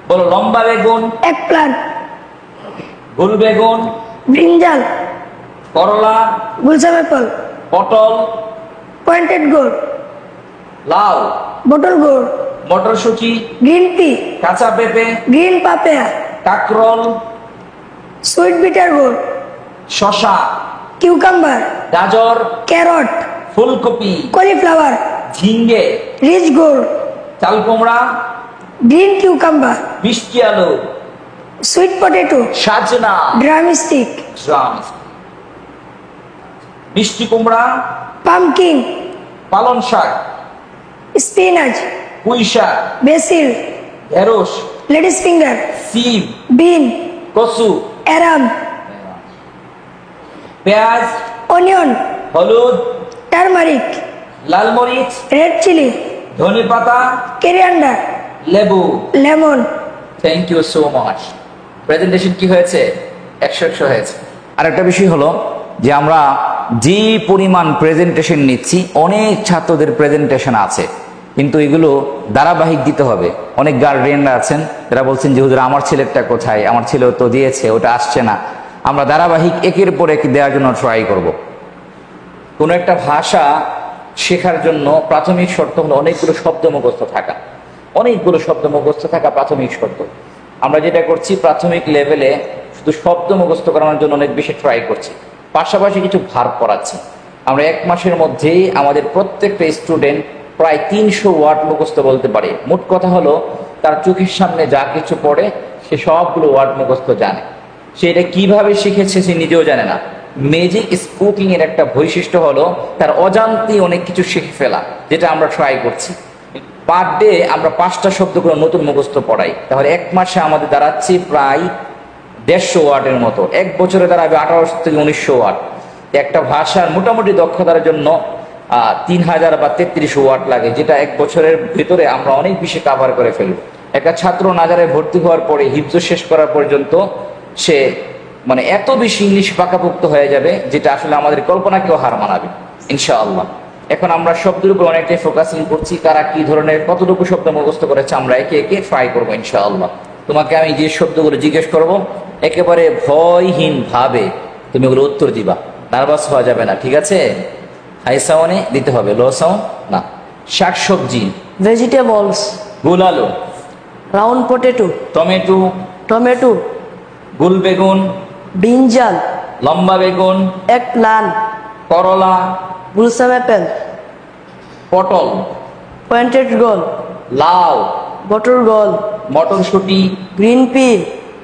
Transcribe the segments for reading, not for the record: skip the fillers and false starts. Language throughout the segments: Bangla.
বলো লম্বা বেগুন, eggplant, গোল বেগুন, brinjal, করলা, balsam apple, পটল, pointed gourd, লাউ, bottle gourd, মটরশুঁটি, green pea, কাঁচা পেঁপে, green papaya, কাঁকরোল, sweet bitter gourd, শসা, cucumber, গাজর, carrot, ফুলকপি, cauliflower, ঝিঙ্গে, rich gourd, চাল কুমড়া, green cucumber, মিষ্টি আলু, sweet potato, সাজনা, drumstick, মিষ্টি কুমড়া, pumpkin, পালং শাক, spinach, পুঁই শাক, basil, ঢেঁড়স, lady's finger, সিম, bean, কচু, aram, পেঁয়াজ, onion, হলুদ, turmeric, লাল মরিচ, red chili, ধনে পাতা, coriander, লেবু। lemon. Thank you so much. Presentation কি হয়েছে? 100 হয়েছে। আরেকটা বিষয় হলো যে আমরা যে পরিমাণ প্রেজেন্টেশন নিচ্ছি, অনেক ছাত্রদের প্রেজেন্টেশন আছে, কিন্তু এগুলো ধারাবাহিক দিতে হবে। অনেক গার্ডিয়ানরা আছেন যারা বলছেন যে হুজুর আমার ছেলেরটা কোথায়, আমার ছেলেও তো দিয়েছে, ওটা আসছে না। আমরা ধারাবাহিক একের পর এক দেওয়ার জন্য ট্রাই করব। কোনো একটা ভাষা শেখার জন্য প্রাথমিক শর্ত হলো অনেকগুলো শব্দ মুখস্থ থাকা। অনেকগুলো শব্দ মুখস্থ থাকা প্রাথমিক শর্ত। আমরা যেটা করছি প্রাথমিক লেভেলে শুধু শব্দ মুখস্থ করানোর জন্য অনেক বেশি ট্রাই করছি, পাশাপাশি কিছু ভার্ব পড়াচ্ছি। আমরা 1 মাসের মধ্যেই আমাদের প্রত্যেকটা স্টুডেন্ট প্রায় 300 ওয়ার্ড মুখস্থ বলতে পারে। মোট কথা হলো তার চোখের সামনে যা কিছু পড়ে সে সবগুলো ওয়ার্ড মুখস্থ জানে। সে এটা কিভাবে শিখেছে সে নিজেও জানে না। ম্যাজিক স্পিকিং এর একটা বৈশিষ্ট্য হলো তার অজান্তেই অনেক কিছু শিখে ফেলা, যেটা আমরা ট্রাই করছি। পার ডে আমরা 5টা শব্দ করে নতুন মুখস্থ পড়াই, তাহলে 1 মাসে আমাদের দাঁড়াচ্ছে প্রায় 150 ওয়ার্ডের মতো। 1 বছরে দাঁড়াবে 1800 থেকে 1900 ওয়ার্ড। একটা ভাষার মোটামুটি দক্ষতার জন্য 3000 বা 3300 ওয়ার্ড লাগে, যেটা 1 বছরের ভিতরে আমরা অনেক বেশি কাভার করে ফেলবো। একটা ছাত্র নাজারে ভর্তি হওয়ার পরে হিফজ শেষ করার পর্যন্ত সে মানে এত বেশি ইংলিশ পাকাপোক্ত হয়ে যাবে, যেটা আসলে আমাদের কল্পনাকেও হার মানাবে ইনশাআল্লাহ। এখন আমরা শব্দের উপর অনেকটাই ফোকাসিং করছি, কারা কি ধরনের কতটুকু শব্দ মুখস্থ করেছে আমরা একে একে ট্রাই করবো ইনশাআল্লাহ। তোমাকে আমি যে শব্দগুলো জিজ্ঞেস করব একেবারে ভয়হীন ভাবে তুমি ওগুলো উত্তর দিবা, নার্ভাস হওয়া যাবে না, ঠিক আছে? হাই সাউন্ডে দিতে হবে, লো সাউন্ড না। শাকসবজি, Vegetables, গোল আলু, round potato, টমেটো, tomato, গোল বেগুন, brinjal, লম্বা বেগুন, eggplant, করলা, balsam apple, পটল, pointed gourd, লাউ, bottle gourd, মটরশুঁটি, green pea,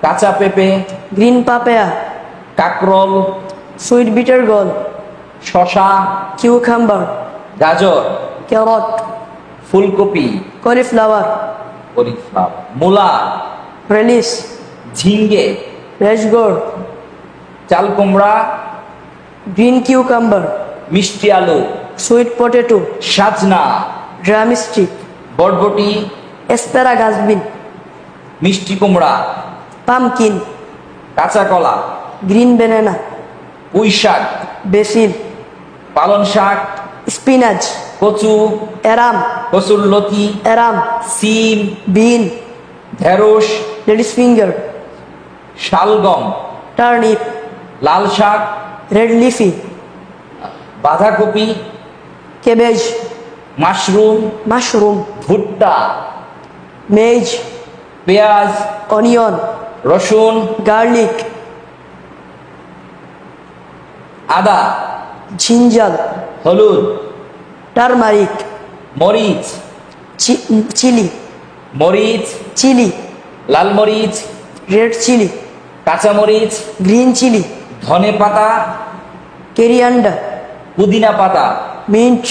কাঁচা পেঁপে, green papaya, কাঁকরোল, sweet bitter gourd, শসা, cucumber, গাজর, carrot, ফুলকপি, cauliflower, মূলা, relish, ঝিঙ্গে, fresh gourd, চাল কুমড়া, green cucumber, মিষ্টি আলু, sweet potato, সাজনা, drumstick, বরবটি, asparagus bean, মিষ্টি কুমড়া, pumpkin, কাঁচা কলা, green banana, পুঁই শাক, basil, পালং শাক, spinach, কচু, aram, কচুর লতি, aram, সিম, bean, ঢেঁড়স, lady's finger, শালগম, turnip, লাল শাক, red leafy, বাঁধাকপি, cabbage, মাশরুম, mushroom, ভুট্টা, maize, পেঁয়াজ, onion, রসুন, garlic, আদা, ginger, হলুদ, turmeric, মরিচ, chili, মরিচ, chili, লাল মরিচ, red chili, কাঁচা মরিচ, green chili, ধনে পাতা, coriander, পুদিনা পাতা, mint,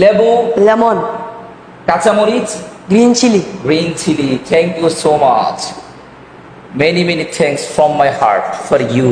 লেবু, lemon, কাঁচা মরিচ, green chili. green chili. Thank you so much. Many thanks from my heart for you.